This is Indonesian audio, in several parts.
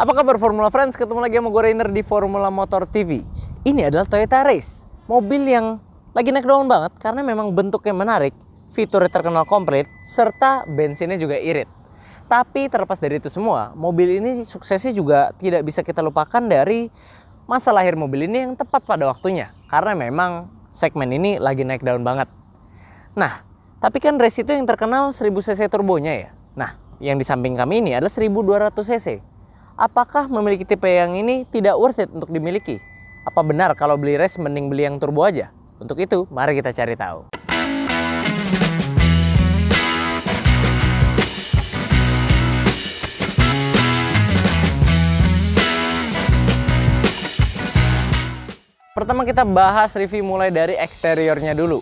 Apa kabar Formula Friends? Ketemu lagi sama gue Rainer di Formula Motor TV. Ini adalah Toyota Race, mobil yang lagi naik daun banget karena memang bentuknya menarik, fiturnya terkenal komplit, serta bensinnya juga irit. Tapi terlepas dari itu semua, mobil ini suksesnya juga tidak bisa kita lupakan dari masa lahir mobil ini yang tepat pada waktunya. Karena memang segmen ini lagi naik daun banget. Nah, tapi kan race itu yang terkenal 1000 cc turbonya ya. Nah, yang di samping kami ini adalah 1200 cc. Apakah memiliki tipe yang ini tidak worth it untuk dimiliki? Apa benar kalau beli race mending beli yang turbo aja? Untuk itu, mari kita cari tahu. Pertama kita bahas review mulai dari eksteriornya dulu.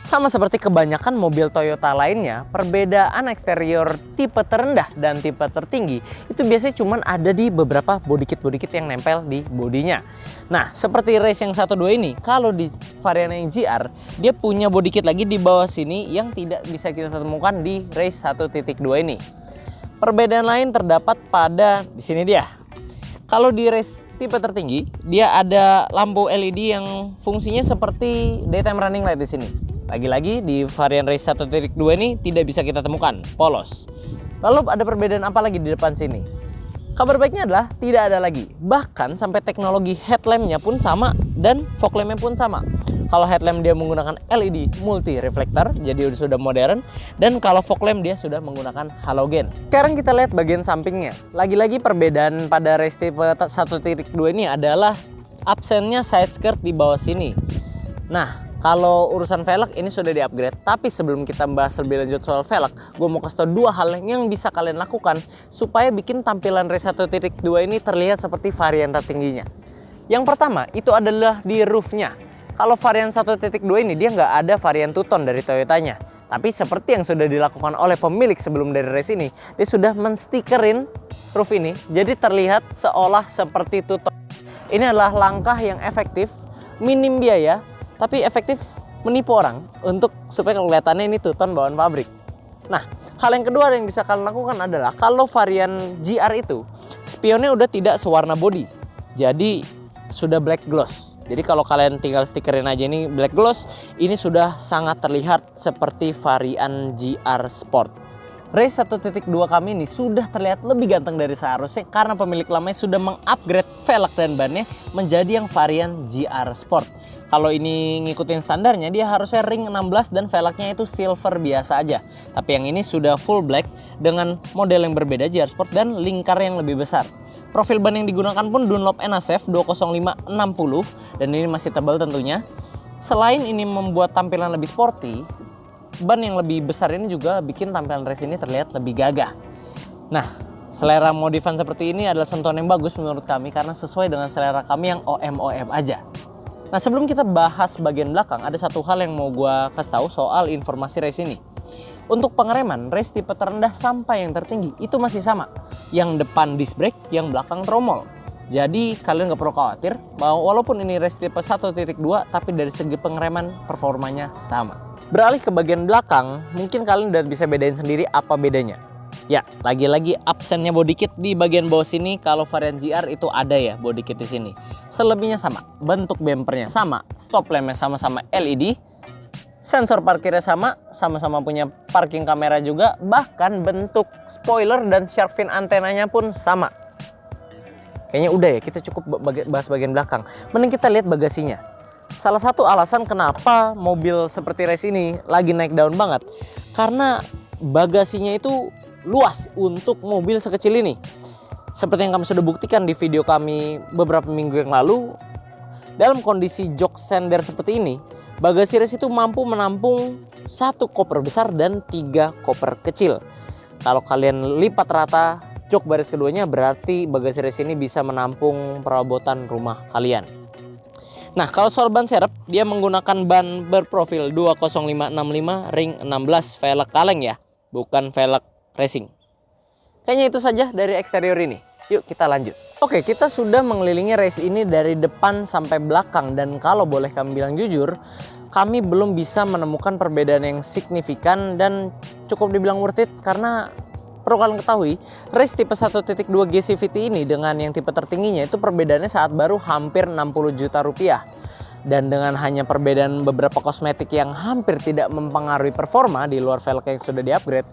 Sama seperti kebanyakan mobil Toyota lainnya, perbedaan eksterior tipe terendah dan tipe tertinggi itu biasanya cuma ada di beberapa bodykit yang nempel di bodinya. Nah, seperti race yang 12 ini, kalau di varian yang GR, dia punya bodykit lagi di bawah sini yang tidak bisa kita temukan di race 1.2 ini. Perbedaan lain terdapat pada di sini dia. Kalau di race tipe tertinggi, dia ada lampu LED yang fungsinya seperti daytime running light di sini. Lagi-lagi di varian race 1.2 ini tidak bisa kita temukan, polos. Lalu ada perbedaan apa lagi di depan sini? Kabar baiknya adalah tidak ada lagi. Bahkan sampai teknologi headlampnya pun sama dan fog lampnya pun sama. Kalau headlamp dia menggunakan LED multi reflector, jadi sudah modern. Dan kalau fog lamp dia sudah menggunakan halogen. Sekarang kita lihat bagian sampingnya. Lagi-lagi perbedaan pada race tipe 1.2 ini adalah absennya side skirt di bawah sini. Nah, kalau urusan velg ini sudah di-upgrade, tapi sebelum kita membahas lebih lanjut soal velg, gue mau kasih tau dua hal yang bisa kalian lakukan supaya bikin tampilan race 1.2 ini terlihat seperti varian tertingginya. Yang pertama, itu adalah di roofnya. Kalau varian 1.2 ini dia nggak ada varian two-tone dari Toyotanya. Tapi seperti yang sudah dilakukan oleh pemilik sebelum dari race ini, dia sudah menstikerin roof ini, jadi terlihat seolah seperti two-tone. Ini adalah langkah yang efektif, minim biaya, tapi efektif menipu orang untuk supaya kelihatannya ini two-tone bawaan pabrik. Nah, hal yang kedua yang bisa kalian lakukan adalah kalau varian GR itu spionnya udah tidak sewarna body, jadi sudah black gloss. Jadi kalau kalian tinggal stikerin aja ini black gloss, ini sudah sangat terlihat seperti varian GR Sport. Race 1.2 kami ini sudah terlihat lebih ganteng dari seharusnya karena pemilik lamanya sudah mengupgrade velg dan bannya menjadi yang varian GR Sport. Kalau ini ngikutin standarnya dia harusnya ring 16 dan velgnya itu silver biasa aja. Tapi yang ini sudah full black dengan model yang berbeda GR Sport dan lingkar yang lebih besar. Profil ban yang digunakan pun Dunlop NSF 205/60 dan ini masih tebal tentunya. Selain ini membuat tampilan lebih sporty, ban yang lebih besar ini juga bikin tampilan race ini terlihat lebih gagah. Nah, selera modifan seperti ini adalah sentuhan yang bagus menurut kami karena sesuai dengan selera kami yang OM aja. Nah, sebelum kita bahas bagian belakang, ada satu hal yang mau gua kasih tahu soal informasi race ini. Untuk pengereman, race tipe terendah sampai yang tertinggi itu masih sama. Yang depan disc brake, yang belakang tromol. Jadi kalian gak perlu khawatir bahwa walaupun ini race tipe 1.2 tapi dari segi pengereman performanya sama. Beralih ke bagian belakang, mungkin kalian udah bisa bedain sendiri apa bedanya. Ya, lagi-lagi absennya bodykit di bagian bawah sini. Kalau varian GR itu ada ya bodykit di sini. Selebihnya sama, bentuk bumpernya sama, stop lampnya sama-sama LED, sensor parkirnya sama, sama-sama punya parking kamera juga, bahkan bentuk spoiler dan shark fin antenanya pun sama. Kayaknya udah ya, kita cukup bahas bagian belakang. Mending kita lihat bagasinya. Salah satu alasan kenapa mobil seperti race ini lagi naik daun banget, karena bagasinya itu luas untuk mobil sekecil ini. Seperti yang kami sudah buktikan di video kami beberapa minggu yang lalu, dalam kondisi jok sender seperti ini, bagasi race itu mampu menampung 1 koper besar dan 3 koper kecil. Kalau kalian lipat rata jok baris keduanya, berarti bagasi race ini bisa menampung perabotan rumah kalian. Nah, kalau soal ban serep, dia menggunakan ban berprofil 20565 ring 16 velg kaleng ya, bukan velg racing. Kayaknya itu saja dari eksterior ini. Yuk kita lanjut. Oke, kita sudah mengelilingi race ini dari depan sampai belakang, dan kalau boleh kami bilang jujur, kami belum bisa menemukan perbedaan yang signifikan dan cukup dibilang worth it karena perlu kalian ketahui, race tipe 1.2 GCVT ini dengan yang tipe tertingginya itu perbedaannya saat baru hampir 60 juta rupiah. Dan dengan hanya perbedaan beberapa kosmetik yang hampir tidak mempengaruhi performa di luar velg yang sudah di-upgrade,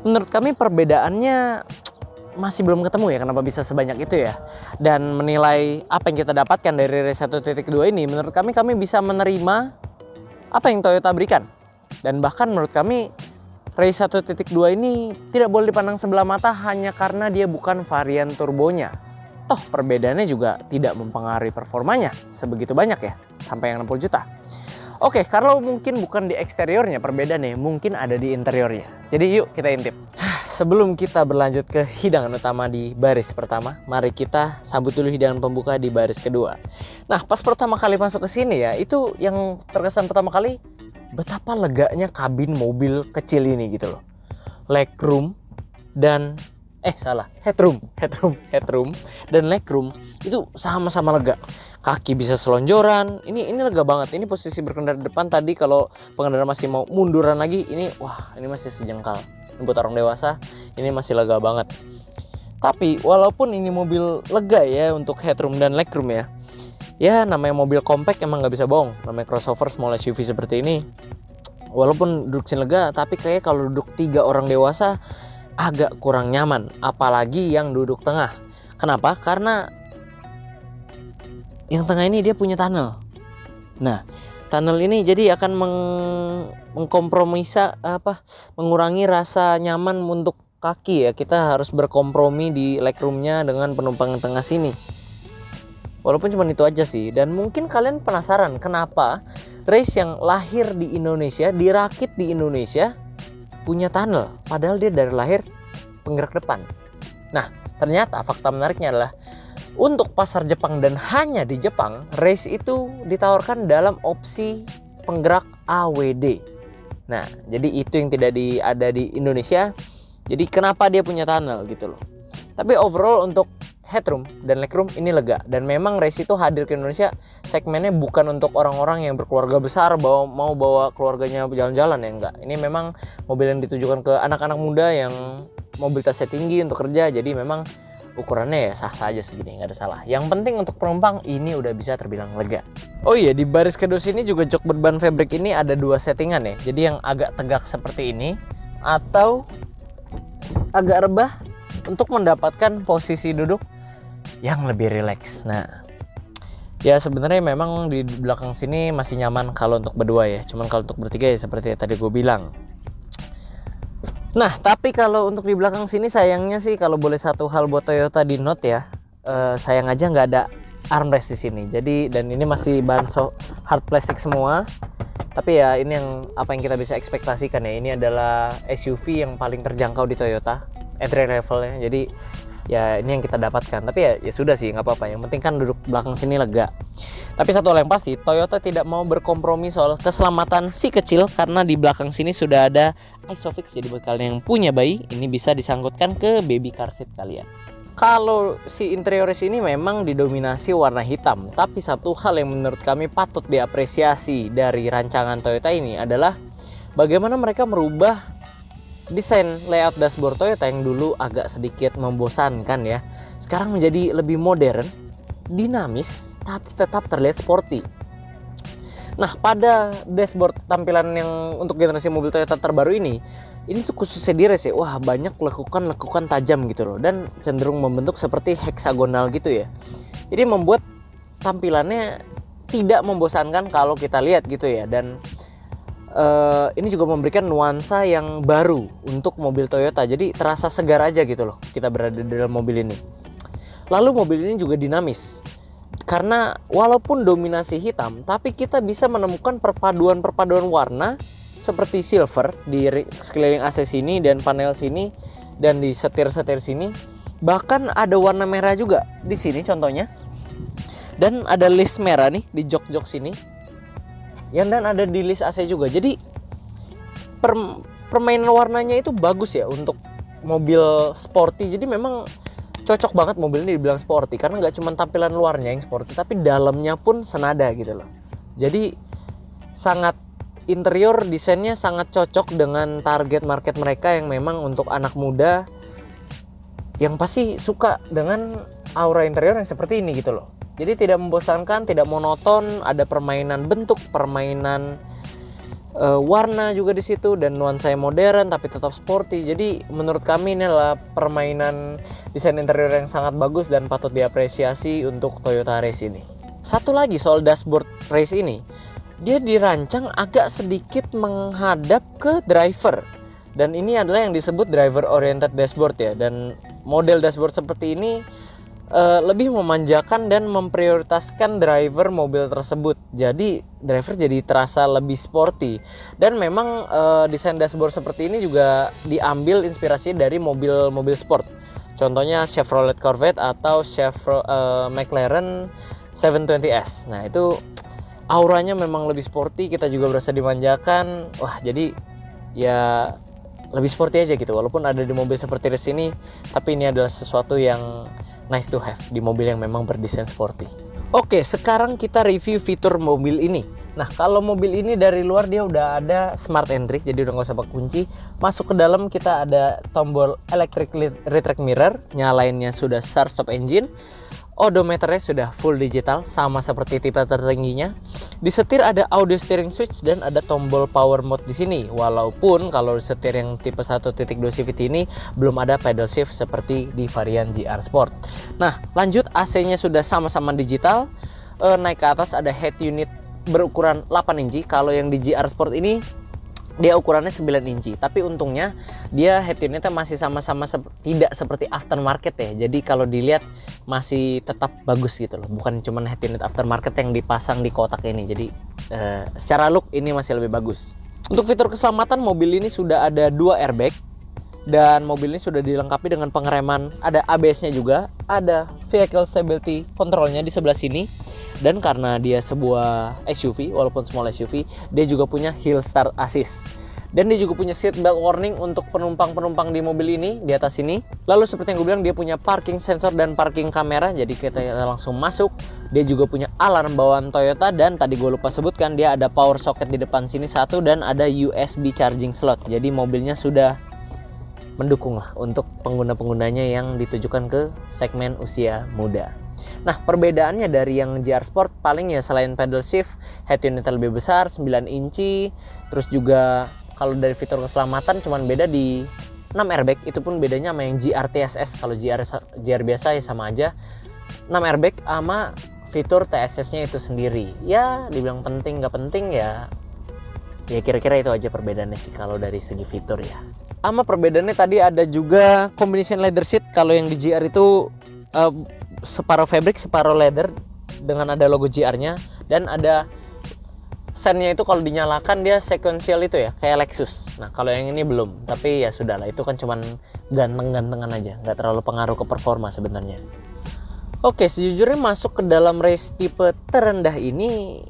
menurut kami perbedaannya masih belum ketemu ya kenapa bisa sebanyak itu ya. Dan menilai apa yang kita dapatkan dari race 1.2 ini, menurut kami bisa menerima apa yang Toyota berikan. Dan bahkan menurut kami race 1.2 ini tidak boleh dipandang sebelah mata hanya karena dia bukan varian turbonya. Toh perbedaannya juga tidak mempengaruhi performanya sebegitu banyak ya, sampai yang 60 juta. Oke, kalau mungkin bukan di eksteriornya perbedaannya, mungkin ada di interiornya. Jadi yuk kita intip. Sebelum kita berlanjut ke hidangan utama di baris pertama, mari kita sambut dulu hidangan pembuka di baris kedua. Nah, pas pertama kali masuk ke sini ya, itu yang terkesan pertama kali betapa leganya kabin mobil kecil ini gitu loh. Legroom dan headroom dan legroom itu sama-sama lega. Kaki bisa selonjoran. Ini lega banget. Ini posisi berkendara depan tadi kalau pengendara masih mau munduran lagi, ini masih sejengkal. Ini buat orang dewasa, ini masih lega banget. Tapi walaupun ini mobil lega ya untuk headroom dan legroom ya. Ya namanya mobil compact emang nggak bisa bohong. Namanya crossover small SUV seperti ini. Walaupun duduk sini lega, tapi kayak kalau duduk 3 orang dewasa agak kurang nyaman, apalagi yang duduk tengah. Kenapa? Karena yang tengah ini dia punya tunnel. Nah, tunnel ini jadi akan mengurangi rasa nyaman untuk kaki ya. Kita harus berkompromi di legroomnya dengan penumpang yang tengah sini. Walaupun cuma itu aja sih. Dan mungkin kalian penasaran kenapa race yang lahir di Indonesia, dirakit di Indonesia, punya tunnel, padahal dia dari lahir penggerak depan. Nah, ternyata fakta menariknya adalah untuk pasar Jepang dan hanya di Jepang, race itu ditawarkan dalam opsi penggerak AWD. Nah, jadi itu yang tidak ada di Indonesia. Jadi kenapa dia punya tunnel gitu loh. Tapi overall untuk headroom dan legroom ini lega, dan memang race itu hadir ke Indonesia segmennya bukan untuk orang-orang yang berkeluarga besar mau bawa keluarganya jalan-jalan ya, enggak. Ini memang mobil yang ditujukan ke anak-anak muda yang mobilitasnya tinggi untuk kerja, jadi memang ukurannya ya sah-sah aja segini, nggak ada salah. Yang penting untuk penumpang ini udah bisa terbilang lega. Oh iya, di baris kedua sini juga jok berbahan fabric ini ada 2 settingan ya. Jadi yang agak tegak seperti ini atau agak rebah untuk mendapatkan posisi duduk yang lebih rileks. Nah, ya sebenarnya memang di belakang sini masih nyaman kalau untuk berdua ya. Cuman kalau untuk bertiga ya seperti yang tadi gue bilang. Nah, tapi kalau untuk di belakang sini sayangnya sih kalau boleh satu hal buat Toyota di Note ya, sayang aja nggak ada armrest di sini. Jadi dan ini masih bahan hard plastik semua. Tapi ya ini apa yang kita bisa ekspektasikan ya. Ini adalah SUV yang paling terjangkau di Toyota, entry levelnya. Jadi ya ini yang kita dapatkan. Tapi ya sudah sih, nggak apa-apa. Yang penting kan duduk belakang sini lega. Tapi satu hal yang pasti, Toyota tidak mau berkompromi soal keselamatan si kecil, karena di belakang sini sudah ada Isofix. Jadi buat kalian yang punya bayi, ini bisa disangkutkan ke baby car seat kalian. Kalau si interioris ini memang didominasi warna hitam, tapi satu hal yang menurut kami patut diapresiasi dari rancangan Toyota ini adalah bagaimana mereka merubah desain layout dashboard Toyota yang dulu agak sedikit membosankan ya. Sekarang menjadi lebih modern, dinamis, tapi tetap terlihat sporty. Nah, pada dashboard tampilan yang untuk generasi mobil Toyota terbaru ini tuh khususnya di race ya, wah banyak lekukan tajam gitu loh, dan cenderung membentuk seperti heksagonal gitu ya. Jadi membuat tampilannya tidak membosankan kalau kita lihat gitu ya. Dan ini juga memberikan nuansa yang baru untuk mobil Toyota. Jadi terasa segar aja gitu loh kita berada di dalam mobil ini. Lalu mobil ini juga dinamis. Karena walaupun dominasi hitam, tapi kita bisa menemukan perpaduan warna seperti silver di sekeliling AC sini dan panel sini dan di setir-setir sini. Bahkan ada warna merah juga di sini contohnya. Dan ada list merah nih di jok-jok sini. Dan ada di list AC juga. Jadi permainan warnanya itu bagus ya untuk mobil sporty. Jadi memang cocok banget mobil ini dibilang sporty, karena nggak cuma tampilan luarnya yang sporty, tapi dalamnya pun senada gitu loh. Jadi sangat interior desainnya sangat cocok dengan target market mereka yang memang untuk anak muda yang pasti suka dengan aura interior yang seperti ini gitu loh. Jadi tidak membosankan, tidak monoton, ada permainan bentuk, permainan warna juga di situ, dan nuansa yang modern tapi tetap sporty. Jadi menurut kami ini adalah permainan desain interior yang sangat bagus dan patut diapresiasi untuk Toyota Race ini. Satu lagi soal dashboard Race ini, dia dirancang agak sedikit menghadap ke driver, dan ini adalah yang disebut driver oriented dashboard ya. Dan model dashboard seperti ini lebih memanjakan dan memprioritaskan driver mobil tersebut. Jadi driver jadi terasa lebih sporty. Dan memang desain dashboard seperti ini juga diambil inspirasi dari mobil-mobil sport. Contohnya Chevrolet Corvette atau McLaren 720S. Nah itu auranya memang lebih sporty, kita juga berasa dimanjakan. Wah jadi ya lebih sporty aja gitu. Walaupun ada di mobil seperti Race ini, tapi ini adalah sesuatu yang nice to have di mobil yang memang berdesain sporty. Oke, sekarang kita review fitur mobil ini. Nah, kalau mobil ini dari luar dia udah ada smart entry, jadi udah nggak usah pakai kunci. Masuk ke dalam kita ada tombol electric retract mirror, nyalainnya sudah start stop engine. Odometernya sudah full digital, sama seperti tipe tertingginya. Di setir ada audio steering switch dan ada tombol power mode di sini. Walaupun kalau setir yang tipe 1.2 CVT ini belum ada pedal shift seperti di varian GR Sport. Nah, lanjut, AC-nya sudah sama-sama digital. Naik ke atas ada head unit berukuran 8 inci. Kalau yang di GR Sport ini dia ukurannya 9 inci, tapi untungnya dia head unitnya masih sama-sama tidak seperti aftermarket ya. Jadi kalau dilihat masih tetap bagus gitu loh, bukan cuma head unit aftermarket yang dipasang di kotak ini. Jadi secara look ini masih lebih bagus. Untuk fitur keselamatan, mobil ini sudah ada 2 airbag, dan mobil ini sudah dilengkapi dengan pengereman, ada ABS-nya juga, ada vehicle stability control-nya di sebelah sini. Dan karena dia sebuah SUV, walaupun small SUV, dia juga punya hill start assist. Dan dia juga punya seat belt warning untuk penumpang-penumpang di mobil ini di atas sini. Lalu seperti yang gue bilang, dia punya parking sensor dan parking kamera, jadi kita langsung masuk. Dia juga punya alarm bawaan Toyota, dan tadi gue lupa sebutkan dia ada power socket di depan sini satu, dan ada USB charging slot. Jadi mobilnya sudah mendukung lah untuk pengguna-penggunanya yang ditujukan ke segmen usia muda. Nah, perbedaannya dari yang GR Sport paling ya selain pedal shift, head unitnya lebih besar 9 inci. Terus juga kalau dari fitur keselamatan cuman beda di 6 airbag, itu pun bedanya sama yang GR TSS. Kalau GR biasa ya sama aja, 6 airbag sama fitur TSS-nya itu sendiri. Ya dibilang penting nggak penting ya kira-kira itu aja perbedaannya sih kalau dari segi fitur ya. Sama perbedaannya tadi ada juga combination leather seat. Kalau yang di GR itu separuh fabric, separuh leather dengan ada logo GR-nya, dan ada sen-nya itu kalau dinyalakan dia sequential itu ya, kayak Lexus. Nah, kalau yang ini belum, tapi ya sudahlah, itu kan cuman ganteng-gantengan aja, nggak terlalu pengaruh ke performa sebenarnya. Oke, sejujurnya masuk ke dalam race tipe terendah ini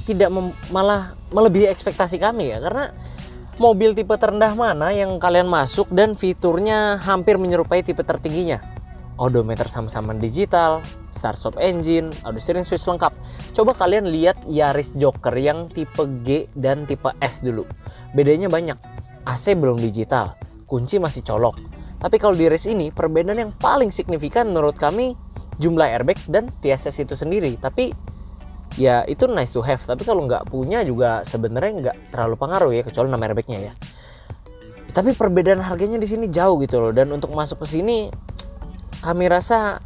tidak malah melebihi ekspektasi kami ya, karena mobil tipe terendah mana yang kalian masuk dan fiturnya hampir menyerupai tipe tertingginya. Odometer sama-sama digital, start stop engine, audio steering switch lengkap. Coba kalian lihat Yaris Joker yang tipe G dan tipe S dulu. Bedanya banyak. AC belum digital, kunci masih colok. Tapi kalau di race ini, perbedaan yang paling signifikan menurut kami jumlah airbag dan TSS itu sendiri. Tapi ya itu nice to have, tapi kalau nggak punya juga sebenarnya nggak terlalu pengaruh ya, kecuali 6 airbagnya ya. Tapi perbedaan harganya di sini jauh gitu loh, dan untuk masuk ke sini kami rasa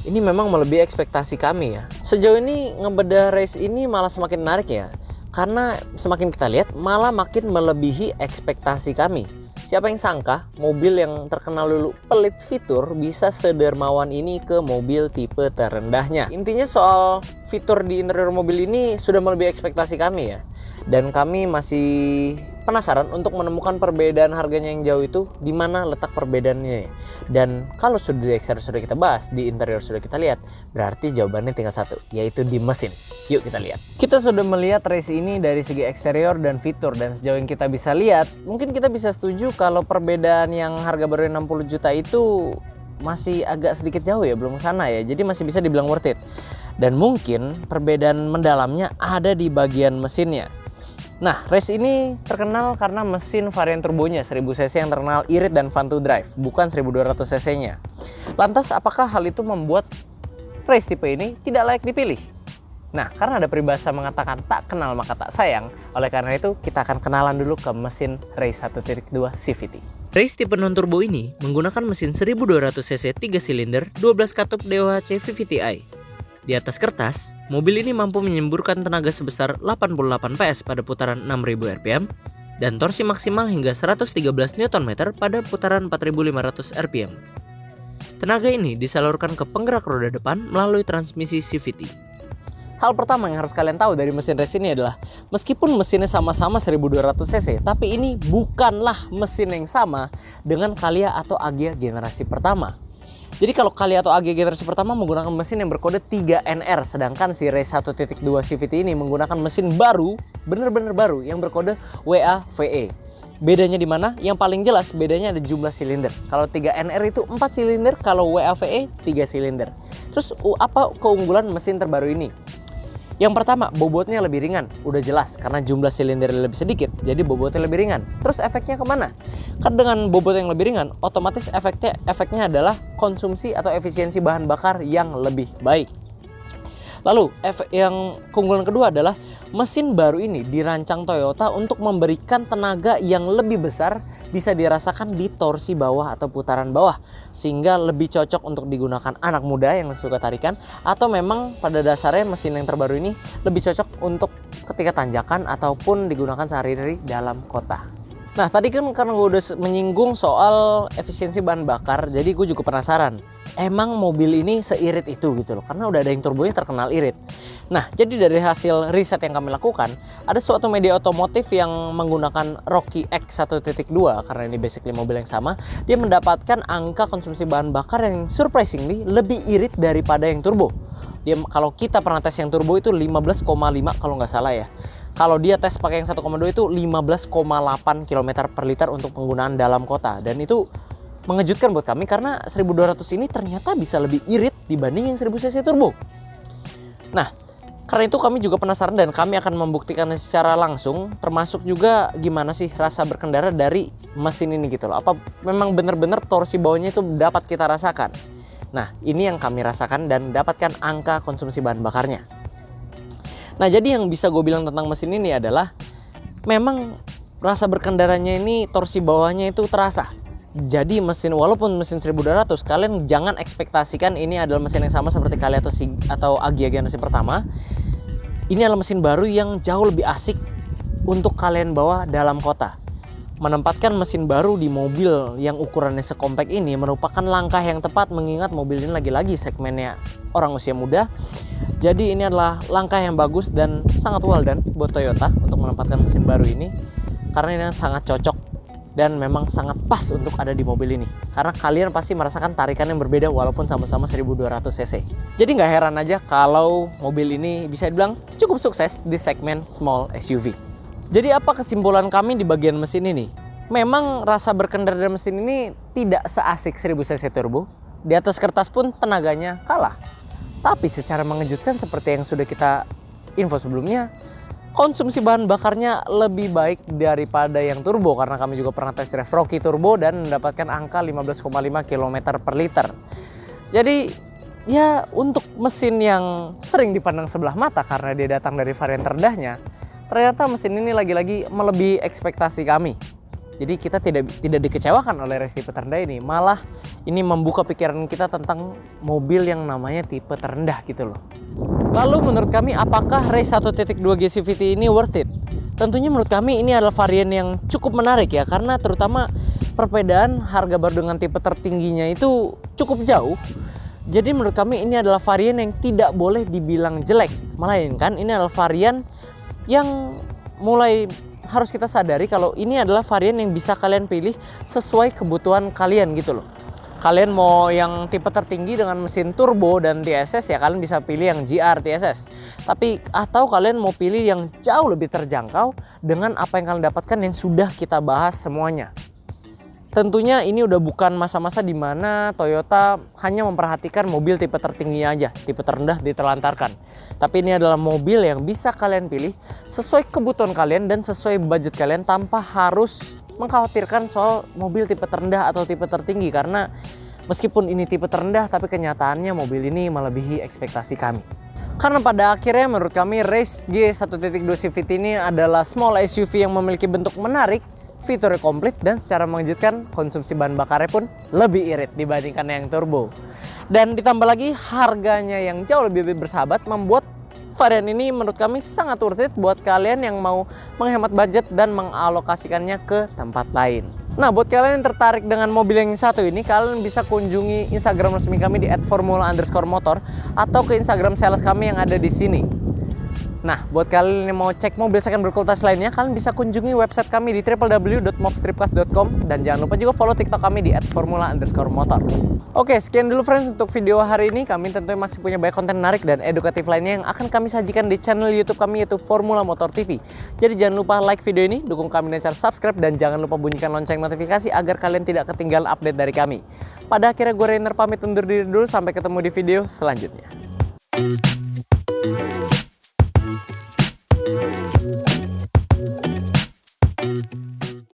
ini memang melebihi ekspektasi kami ya. Sejauh ini ngebedah race ini malah semakin menarik ya, karena semakin kita lihat malah makin melebihi ekspektasi kami. Siapa yang sangka mobil yang terkenal dulu pelit fitur bisa sedermawan ini ke mobil tipe terendahnya. Intinya soal fitur di interior mobil ini sudah melebihi ekspektasi kami ya. Dan kami masih penasaran untuk menemukan perbedaan harganya yang jauh itu di mana letak perbedaannya. Dan kalau sudah di eksterior sudah kita bahas, di interior sudah kita lihat, berarti jawabannya tinggal satu, yaitu di mesin. Yuk kita lihat. Kita sudah melihat race ini dari segi eksterior dan fitur, dan sejauh yang kita bisa lihat, mungkin kita bisa setuju kalau perbedaan yang harga baru 60 juta itu masih agak sedikit jauh ya, belum sana ya. Jadi masih bisa dibilang worth it. Dan mungkin perbedaan mendalamnya ada di bagian mesinnya. Nah, race ini terkenal karena mesin varian turbonya 1000 cc yang terkenal irit dan fun to drive, bukan 1200 cc-nya. Lantas, apakah hal itu membuat race tipe ini tidak layak dipilih? Nah, karena ada peribahasa mengatakan tak kenal maka tak sayang, oleh karena itu kita akan kenalan dulu ke mesin race 1.2 CVT. Race tipe non-turbo ini menggunakan mesin 1200 cc 3 silinder 12 katup DOHC VVT-i. Di atas kertas, mobil ini mampu menyemburkan tenaga sebesar 88 PS pada putaran 6000 rpm dan torsi maksimal hingga 113 Nm pada putaran 4500 rpm. Tenaga ini disalurkan ke penggerak roda depan melalui transmisi CVT. Hal pertama yang harus kalian tahu dari mesin race ini adalah meskipun mesinnya sama-sama 1200 cc, tapi ini bukanlah mesin yang sama dengan Calya atau Agya generasi pertama. Jadi kalau Calya atau Agya generasi pertama menggunakan mesin yang berkode 3NR, sedangkan si Race 1.2 CVT ini menggunakan mesin baru, bener-bener baru, yang berkode WAVE. Bedanya di mana? Yang paling jelas bedanya ada jumlah silinder. Kalau 3NR itu 4 silinder, kalau WAVE 3 silinder. Terus apa keunggulan mesin terbaru ini? Yang pertama, bobotnya lebih ringan, udah jelas karena jumlah silinder lebih sedikit, jadi bobotnya lebih ringan. Terus efeknya kemana? Kan dengan bobot yang lebih ringan, otomatis efeknya adalah konsumsi atau efisiensi bahan bakar yang lebih baik. Lalu yang keunggulan kedua adalah mesin baru ini dirancang Toyota untuk memberikan tenaga yang lebih besar, bisa dirasakan di torsi bawah atau putaran bawah, sehingga lebih cocok untuk digunakan anak muda yang suka tarikan, atau memang pada dasarnya mesin yang terbaru ini lebih cocok untuk ketika tanjakan ataupun digunakan sehari-hari dalam kota. Nah, tadi kan karena gue udah menyinggung soal efisiensi bahan bakar, jadi gue juga penasaran, emang mobil ini seirit itu gitu loh, karena udah ada yang turbonya terkenal irit. Nah, jadi dari hasil riset yang kami lakukan, ada suatu media otomotif yang menggunakan Rocky X 1.2, karena ini basically mobil yang sama, dia mendapatkan angka konsumsi bahan bakar yang surprisingly lebih irit daripada yang turbo. Kalau kita pernah tes yang turbo itu 15,5 kalau nggak salah ya. Kalau dia tes pakai yang 1,2 itu 15,8 km per liter untuk penggunaan dalam kota. Dan itu mengejutkan buat kami karena 1200 ini ternyata bisa lebih irit dibanding yang 1000 cc turbo. Nah, karena itu kami juga penasaran dan kami akan membuktikannya secara langsung, termasuk juga gimana sih rasa berkendara dari mesin ini gitu loh. Apa memang benar-benar torsi bawahnya itu dapat kita rasakan. Nah, ini yang kami rasakan dan dapatkan angka konsumsi bahan bakarnya. Nah, jadi yang bisa gue bilang tentang mesin ini adalah memang rasa berkendaranya ini torsi bawahnya itu terasa. Jadi walaupun mesin 1200, kalian jangan ekspektasikan ini adalah mesin yang sama seperti Calya atau Agya generasi pertama. Ini adalah mesin baru yang jauh lebih asik untuk kalian bawa dalam kota. Menempatkan mesin baru di mobil yang ukurannya sekompak ini merupakan langkah yang tepat mengingat mobil ini lagi-lagi segmennya orang usia muda. Jadi ini adalah langkah yang bagus dan sangat well done buat Toyota untuk menempatkan mesin baru ini, karena ini sangat cocok dan memang sangat pas untuk ada di mobil ini. Karena kalian pasti merasakan tarikan yang berbeda walaupun sama-sama 1200 cc. Jadi nggak heran aja kalau mobil ini bisa dibilang cukup sukses di segmen small SUV. Jadi apa kesimpulan kami di bagian mesin ini? Memang rasa berkendara dari mesin ini tidak seasik 1000 cc turbo. Di atas kertas pun tenaganya kalah. Tapi secara mengejutkan seperti yang sudah kita info sebelumnya, konsumsi bahan bakarnya lebih baik daripada yang turbo, karena kami juga pernah test drive Rocky Turbo dan mendapatkan angka 15,5 km per liter. Jadi ya untuk mesin yang sering dipandang sebelah mata karena dia datang dari varian terendahnya, ternyata mesin ini lagi-lagi melebihi ekspektasi kami. Jadi kita tidak dikecewakan oleh race tipe terendah ini, malah ini membuka pikiran kita tentang mobil yang namanya tipe terendah gitu loh. Lalu menurut kami apakah race 1.2 GCVT ini worth it? Tentunya menurut kami ini adalah varian yang cukup menarik ya, karena terutama perbedaan harga baru dengan tipe tertingginya itu cukup jauh. Jadi menurut kami ini adalah varian yang tidak boleh dibilang jelek, melainkan ini adalah varian yang mulai harus kita sadari kalau ini adalah varian yang bisa kalian pilih sesuai kebutuhan kalian gitu loh. Kalian mau yang tipe tertinggi dengan mesin turbo dan TSS ya kalian bisa pilih yang GR TSS. Atau kalian mau pilih yang jauh lebih terjangkau dengan apa yang kalian dapatkan yang sudah kita bahas semuanya. Tentunya ini udah bukan masa-masa di mana Toyota hanya memperhatikan mobil tipe tertinggi aja, tipe terendah ditelantarkan. Tapi ini adalah mobil yang bisa kalian pilih sesuai kebutuhan kalian dan sesuai budget kalian tanpa harus mengkhawatirkan soal mobil tipe terendah atau tipe tertinggi. Karena meskipun ini tipe terendah, tapi kenyataannya mobil ini melebihi ekspektasi kami. Karena pada akhirnya menurut kami Race G1.2 CVT ini adalah small SUV yang memiliki bentuk menarik, fiturnya komplit, dan secara mengejutkan konsumsi bahan bakarnya pun lebih irit dibandingkan yang turbo. Dan ditambah lagi harganya yang jauh lebih bersahabat membuat varian ini menurut kami sangat worth it buat kalian yang mau menghemat budget dan mengalokasikannya ke tempat lain. Nah, buat kalian yang tertarik dengan mobil yang satu ini, kalian bisa kunjungi Instagram resmi kami di @formula_motor atau ke Instagram sales kami yang ada di sini. Nah, buat kalian yang mau cek mobil second berkualitas lainnya, kalian bisa kunjungi website kami di www.mobstripcast.com dan jangan lupa juga follow TikTok kami di @formula_motor. Oke, sekian dulu friends untuk video hari ini. Kami tentunya masih punya banyak konten menarik dan edukatif lainnya yang akan kami sajikan di channel YouTube kami yaitu Formula Motor TV. Jadi jangan lupa like video ini, dukung kami dengan cara subscribe dan jangan lupa bunyikan lonceng notifikasi agar kalian tidak ketinggalan update dari kami. Pada akhirnya gue Rainer pamit undur diri dulu, sampai ketemu di video selanjutnya.